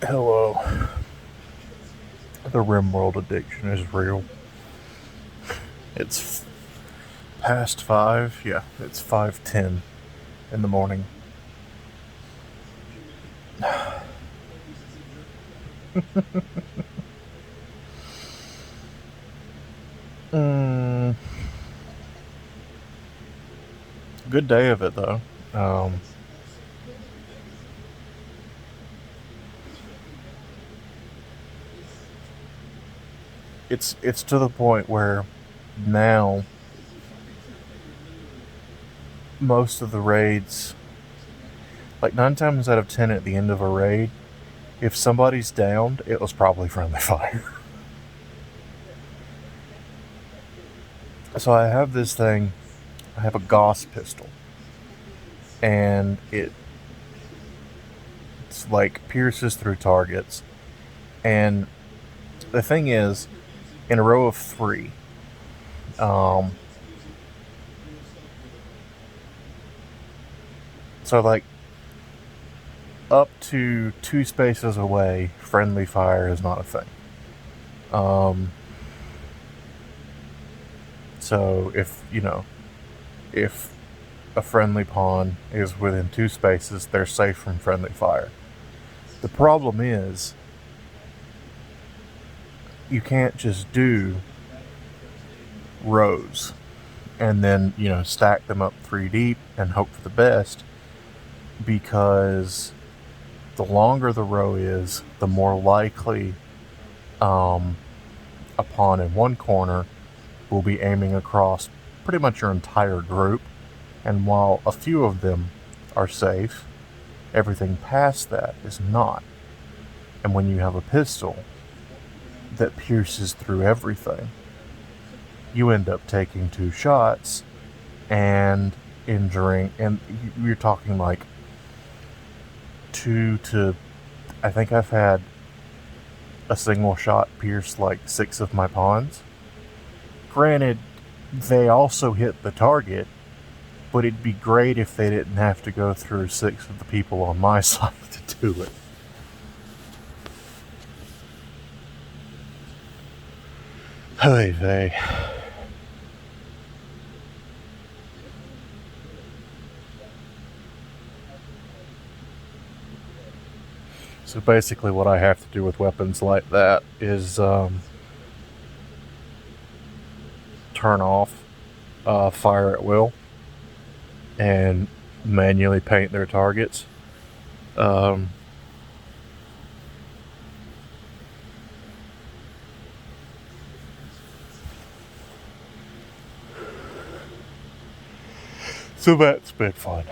Hello. The RimWorld addiction is real. It's past 5. Yeah, it's 5:10 in the morning. Mm, good day of it though. Um, it's to the point where now most of the raids, like 9 times out of 10 at the end of a raid, if somebody's downed, it was probably friendly fire. So I have this thing. I have a Gauss pistol, and it's like pierces through targets. And the thing is, in a row of 3, um, so like up to 2 spaces away, friendly fire is not a thing. Um, so if a friendly pawn is within 2 spaces, they're safe from friendly fire. The problem is you can't just do rows and then stack them up 3 deep and hope for the best, because the longer the row is, the more likely a pawn in one corner will be aiming across pretty much your entire group. And while a few of them are safe, everything past that is not. And when you have a pistol that pierces through everything, you end up taking 2 shots and injuring, and you're talking like 2 to, I think I've had a single shot pierce like 6 of my pawns. Granted, they also hit the target, but it'd be great if they didn't have to go through 6 of the people on my side to do it. Hey, they. So basically, what I have to do with weapons like that is turn off fire at will and manually paint their targets. Um, so that's been fun.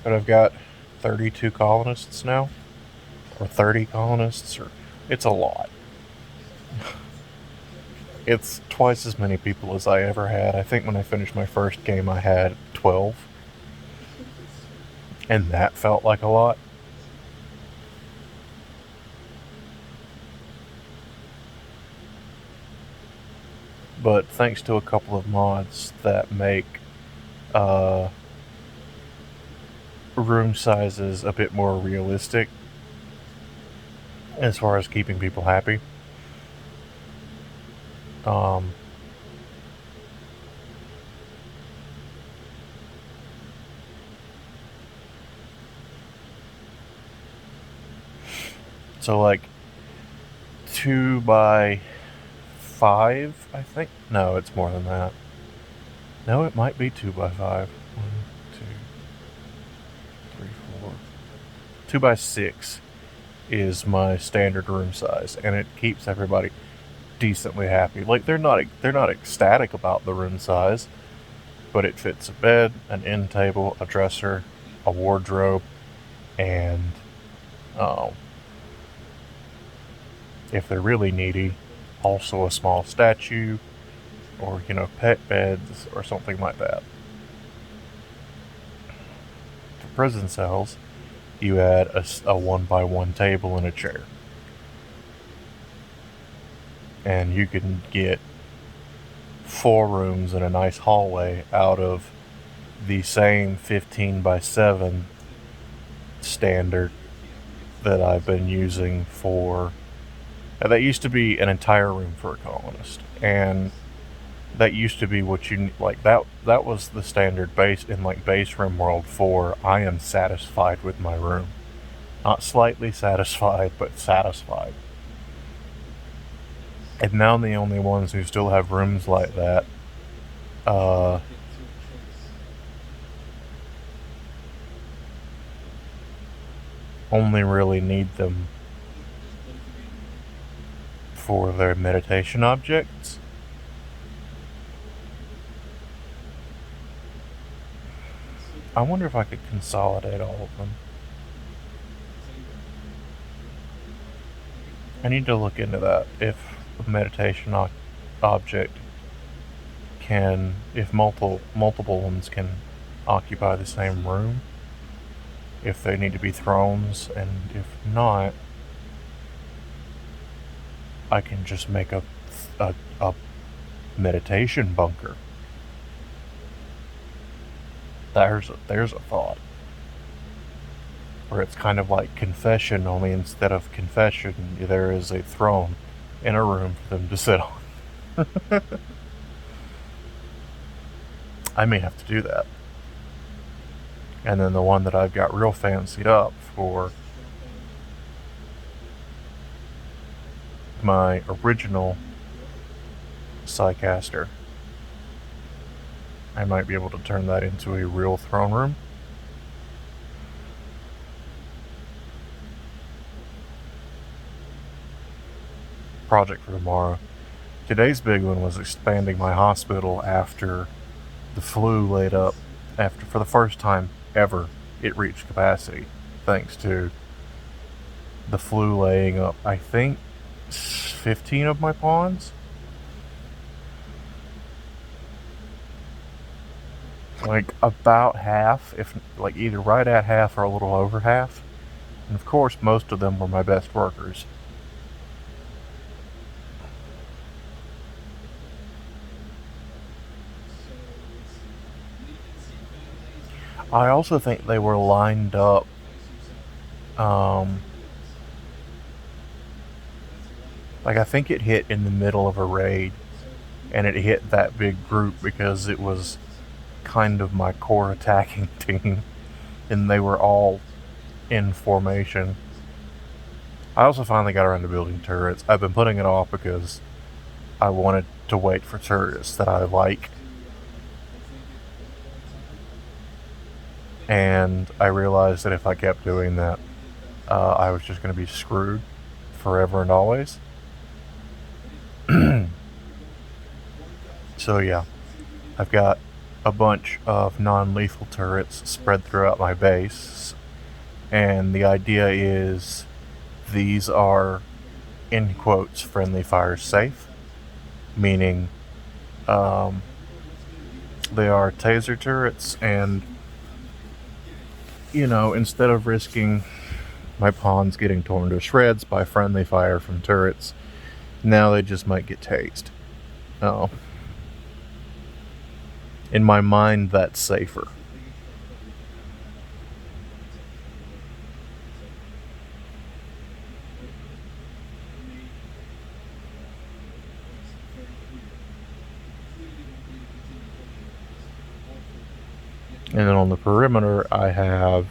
But I've got 32 colonists now, or 30 colonists, or it's a lot. It's twice as many people as I ever had. I think when I finished my first game, I had 12, and that felt like a lot. But thanks to a couple of mods that make uh, room sizes a bit more realistic as far as keeping people happy. Um, so like 2 by 5, I think. No, it's more than that. No, it might be 2 by 5. 1, 2, 3, 4. 2 by 6 is my standard room size, and it keeps everybody decently happy. Like they're not ecstatic about the room size, but it fits a bed, an end table, a dresser, a wardrobe, and um, if they're really needy, also a small statue, or pet beds or something like that. For prison cells, you add a 1 by 1 table and a chair, and you can get 4 rooms and a nice hallway out of the same 15 by 7 standard that I've been using for. That used to be an entire room for a colonist, and that used to be what you like. That was the standard base in like base room world for I am satisfied with my room, not slightly satisfied, but satisfied. And now the only ones who still have rooms like that, only really need them for their meditation objects. I wonder if I could consolidate all of them. I need to look into that. If a meditation object can, if multiple ones can occupy the same room, if they need to be thrones, and if not, I can just make a meditation bunker. There's a thought. Where it's kind of like confession, only instead of confession, there is a throne in a room for them to sit on. I may have to do that. And then the one that I've got real fancied up for my original Psycaster, I might be able to turn that into a real throne room. Project for tomorrow. Today's big one was expanding my hospital after the flu laid up. After, for the first time ever, it reached capacity, thanks to the flu laying up, I think, 15 of my pawns. Like about half, if like either right at half or a little over half. And of course, most of them were my best workers. I also think they were lined up. Like I think it hit in the middle of a raid, and it hit that big group because it was kind of my core attacking team, and they were all in formation. I also finally got around to building turrets. I've been putting it off because I wanted to wait for turrets that I like. And I realized that if I kept doing that, I was just going to be screwed forever and always. So yeah, I've got a bunch of non-lethal turrets spread throughout my base, and the idea is these are, in quotes, friendly fire safe, meaning they are taser turrets, and instead of risking my pawns getting torn to shreds by friendly fire from turrets, now they just might get tased. Oh. In my mind, that's safer. And then on the perimeter, I have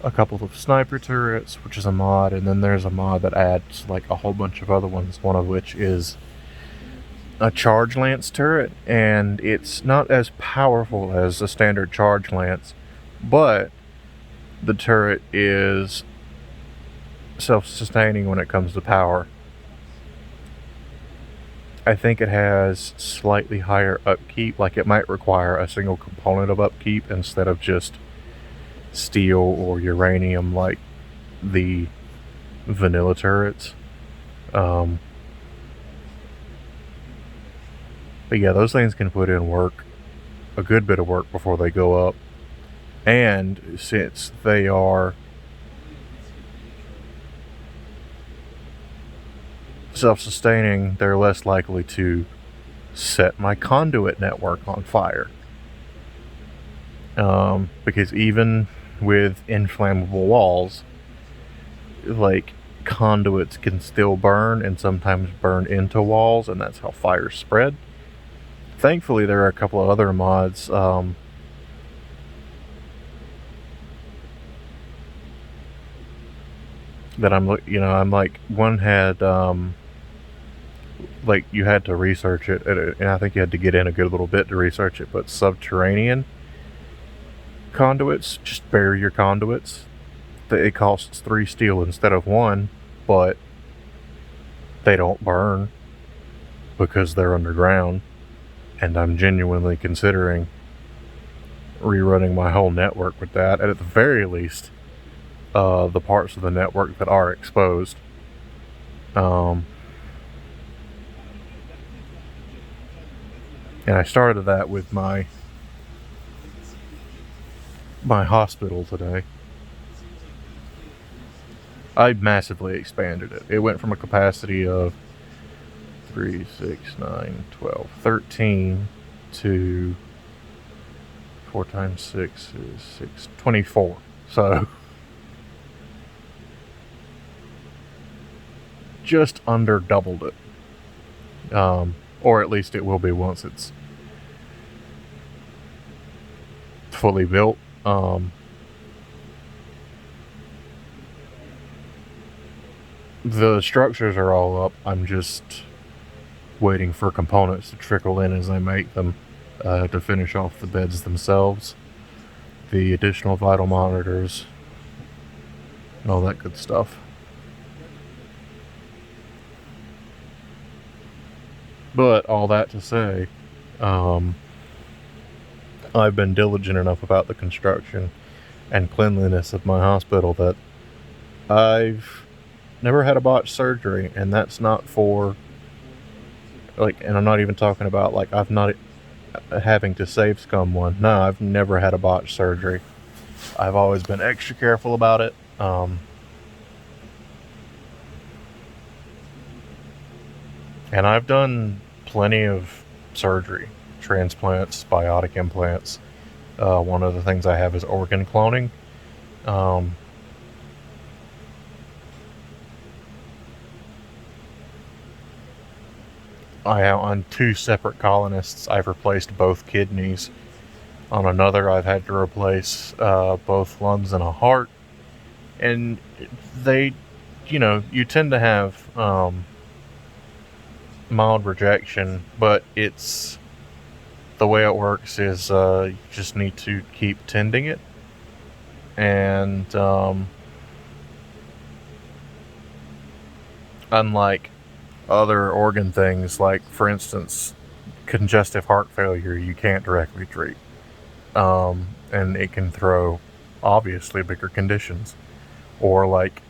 a couple of sniper turrets, which is a mod, and then there's a mod that adds like a whole bunch of other ones, one of which is a charge lance turret, and it's not as powerful as a standard charge lance, but the turret is self-sustaining when it comes to power. I think it has slightly higher upkeep, like it might require a single component of upkeep instead of just steel or uranium like the vanilla turrets. But yeah, those things can put in work, a good bit of work before they go up. And since they are self-sustaining, they're less likely to set my conduit network on fire. Because even with inflammable walls, like, conduits can still burn and sometimes burn into walls, and that's how fires spread. Thankfully, there are a couple of other mods that I'm like, one had like, you had to research it, and I think you had to get in a good little bit to research it, but subterranean conduits, just bury your conduits. It costs 3 steel instead of 1, but they don't burn because they're underground, and I'm genuinely considering rerunning my whole network with that, and at the very least, the parts of the network that are exposed. And I started that with my hospital today. I massively expanded it. It went from a capacity of 3, 6, 9, 12, 13 to 4 times 6 is 6, 24. So just under doubled it. Or at least it will be once it's fully built. The structures are all up. I'm just waiting for components to trickle in as I make them, to finish off the beds themselves, the additional vital monitors, and all that good stuff. But all that to say, I've been diligent enough about the construction and cleanliness of my hospital that I've never had a botched surgery, and that's not for, like, and I'm not even talking about, like, I've not having to save scum one. No, I've never had a botched surgery. I've always been extra careful about it. And I've done plenty of surgery, transplants, biotic implants. One of the things I have is organ cloning. On 2 separate colonists, I've replaced both kidneys. On another, I've had to replace both lungs and a heart. And they, you tend to have mild rejection, but it's the way it works is you just need to keep tending it. And unlike other organ things, like, for instance, congestive heart failure, you can't directly treat. And it can throw, obviously, bigger conditions. Or, like,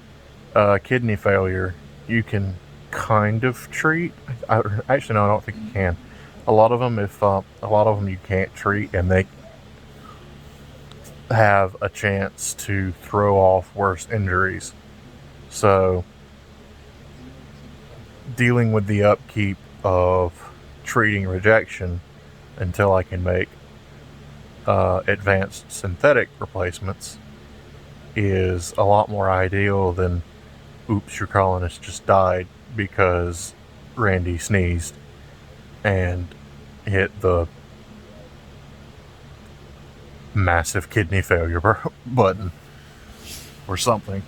kidney failure, you can kind of treat. Actually, no, I don't think you can. A lot of them, you can't treat, and they have a chance to throw off worse injuries. So, dealing with the upkeep of treating rejection until I can make advanced synthetic replacements is a lot more ideal than, oops, your colonist just died because Randy sneezed and hit the massive kidney failure button or something.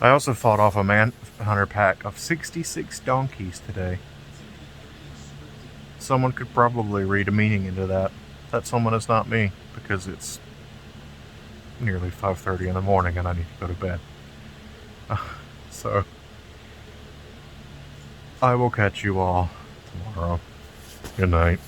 I also fought off a manhunter pack of 66 donkeys today. Someone could probably read a meaning into that. That someone is not me, because it's nearly 5:30 in the morning and I need to go to bed. So, I will catch you all tomorrow. Good night.